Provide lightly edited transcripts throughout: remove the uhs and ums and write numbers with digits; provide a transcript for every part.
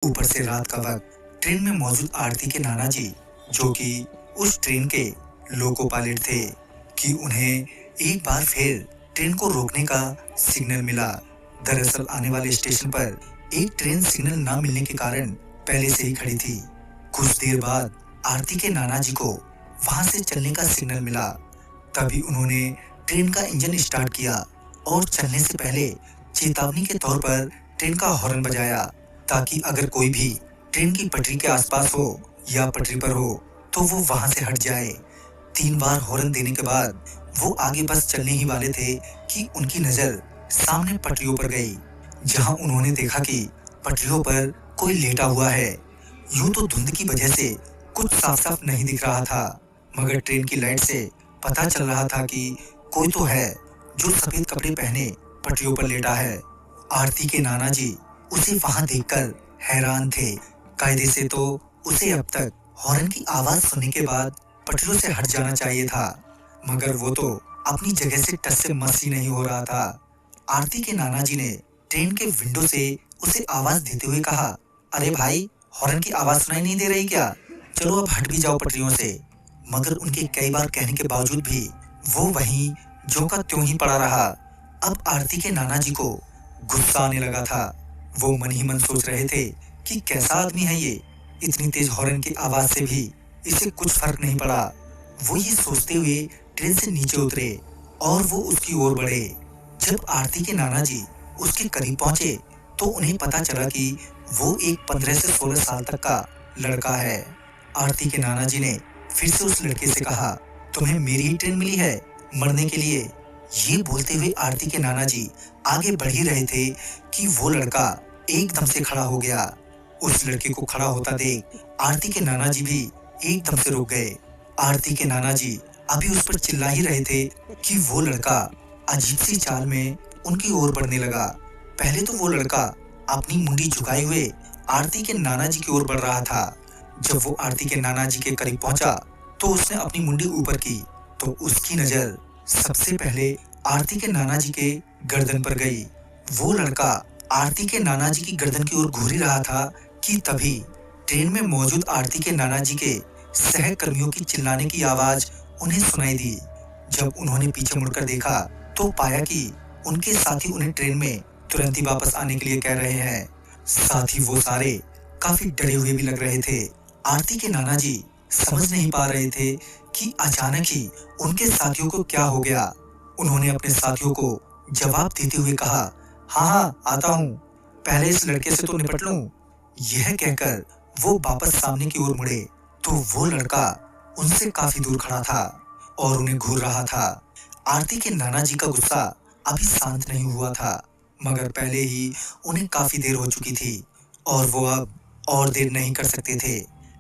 ऊपर से रात का वक्त ट्रेन में मौजूद आरती के नाना जी, जो कि उस ट्रेन के लोको पायलट थे, कि उन्हें एक बार फिर ट्रेन को रोकने का सिग्नल मिला। दरअसल आने वाले स्टेशन पर एक ट्रेन सिग्नल ना मिलने के कारण पहले से ही खड़ी थी। कुछ देर बाद आरती के नाना जी को वहां से चलने का सिग्नल मिला। तभी उन्होंने ट्रेन का इंजन स्टार्ट किया और चलने से पहले चेतावनी के तौर पर ट्रेन का हॉर्न बजाया, ताकि अगर कोई भी ट्रेन की पटरी के आसपास हो या पटरी पर हो तो वो वहां से हट जाए। 3 बार हॉर्न देने के बाद वो आगे बस चलने ही वाले थे कि उनकी नजर सामने पटरियों पर गई, जहां उन्होंने देखा कि पटरियों पर कोई लेटा हुआ है। यूं तो धुंध की वजह से कुछ साफ साफ नहीं दिख रहा था, मगर ट्रेन की लाइट से पता चल रहा था कि कोई तो है जो सफेद कपड़े पहने पटरियों पर लेटा है। आरती के नाना जी उसे वहां देखकर हैरान थे। कायदे से तो उसे अब तक हॉर्न की आवाज सुनने के बाद पटरियों से हट जाना चाहिए था, मगर वो तो अपनी जगह से टस से मस ही नहीं हो रहा था। आरती के नाना जी ने ट्रेन के विंडो से उसे आवाज देते हुए कहा, अरे भाई, हॉर्न की आवाज सुनाई नहीं दे रही क्या? चलो अब हट भी जाओ पटरियों से। मगर उनके कई बार कहने के बावजूद भी वो वहीं ज्यों का त्यों ही पड़ा रहा। अब आरती के नाना जी को गुस्सा आने लगा था। वो मन ही मन सोच रहे थे कि कैसा आदमी है ये, इतनी तेज हॉर्न की आवाज से भी इसे कुछ फर्क नहीं पड़ा। वो ये सोचते हुए ट्रेन से नीचे उतरे और वो उसकी ओर बढ़े। जब आरती के नाना जी उसके करीब पहुंचे तो उन्हें पता चला कि वो एक 15 से 16 साल तक का लड़का है। आरती के नाना जी ने फिर से उस लड़के से कहा, तुम्हें मेरी ही ट्रेन मिली है मरने के लिए? ये बोलते हुए आरती के नाना जी आगे बढ़ ही रहे थे कि वो लड़का एकदम से खड़ा हो गया। उस लड़के को खड़ा होता देख आरती के नाना जी भी एकदम से रुक गए। आरती के नाना जी अभी उस पर चिल्ला ही रहे थे कि वो लड़का अजीब सी चाल में उनकी ओर बढ़ने लगा। पहले तो वो लड़का अपनी मुंडी झुकाए हुए आरती के नाना जी की ओर बढ़ रहा था। जब वो आरती के नाना जी के करीब पहुंचा तो उसने अपनी मुंडी ऊपर की तो उसकी नजर सबसे पहले आरती के नाना जी के गर्दन पर गई। वो लड़का आरती के नाना जी की गर्दन की ओर घूर ही रहा था कि तभी ट्रेन में मौजूद आरती के नाना जी के सहकर्मियों की चिल्लाने की आवाज उन्हें सुनाई दी। जब उन्होंने पीछे मुड़कर देखा तो पाया कि उनके साथी उन्हें ट्रेन में तुरंत ही वापस आने के लिए कह रहे हैं। साथ ही वो सारे काफी डरे हुए भी लग रहे थे। आरती के नाना जी समझ नहीं पा रहे थे कि अचानक ही उनके साथियों को क्या हो गया। उन्होंने अपने साथियों को जवाब देते हुए कहा, हाँ हाँ आता हूँ, पहले इस लड़के से तो निपट लूं। यह कहकर वो वापस सामने की ओर मुड़े तो वो लड़का उनसे काफी दूर खड़ा था और उन्हें घूर रहा था। आरती के नाना जी का गुस्सा अभी शांत नहीं हुआ था, मगर पहले ही उन्हें काफी देर हो चुकी थी और वो अब और देर नहीं कर सकते थे।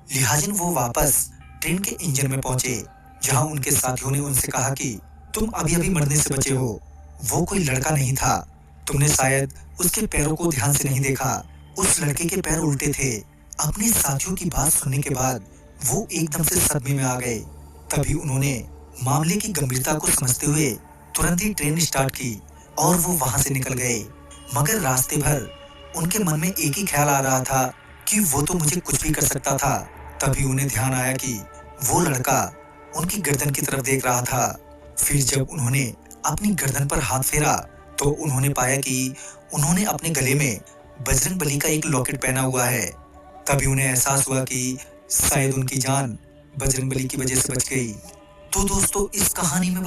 लिहाजन वो वापस ट्रेन के इंजन में पहुंचे, जहां उनके साथियों ने उनसे कहा कि तुम अभी अभी मरने से बचे हो। वो कोई लड़का नहीं था, तुमने शायद उसके पैरों को ध्यान से नहीं देखा। उस लड़के के पैर उल्टे थे। अपने साथियों की बात सुनने के बाद वो एकदम से सदमे में आ गए। तभी उन्होंने मामले की गंभीरता को समझते हुए तुरंत ही ट्रेन स्टार्ट की और वो वहां से निकल गए। मगर रास्ते भर उनके मन में एक ही ख्याल आ रहा था कि वो तो मुझे कुछ भी कर सकता था। तभी उन्हें ध्यान आया कि वो लड़का उनकी गर्दन की तरफ देख रहा था। फिर जब उन्होंने अपनी गर्दन पर हाथ फेरा तो उन्होंने पाया कि उन्होंने अपने गले में बजरंगबली का एक लॉकेट पहना हुआ है। तभी उन्हें एहसास हुआ कि शायद उनकी जान बजरंगबली की वजह से बच गई। तो दोस्तों, इस कहानी में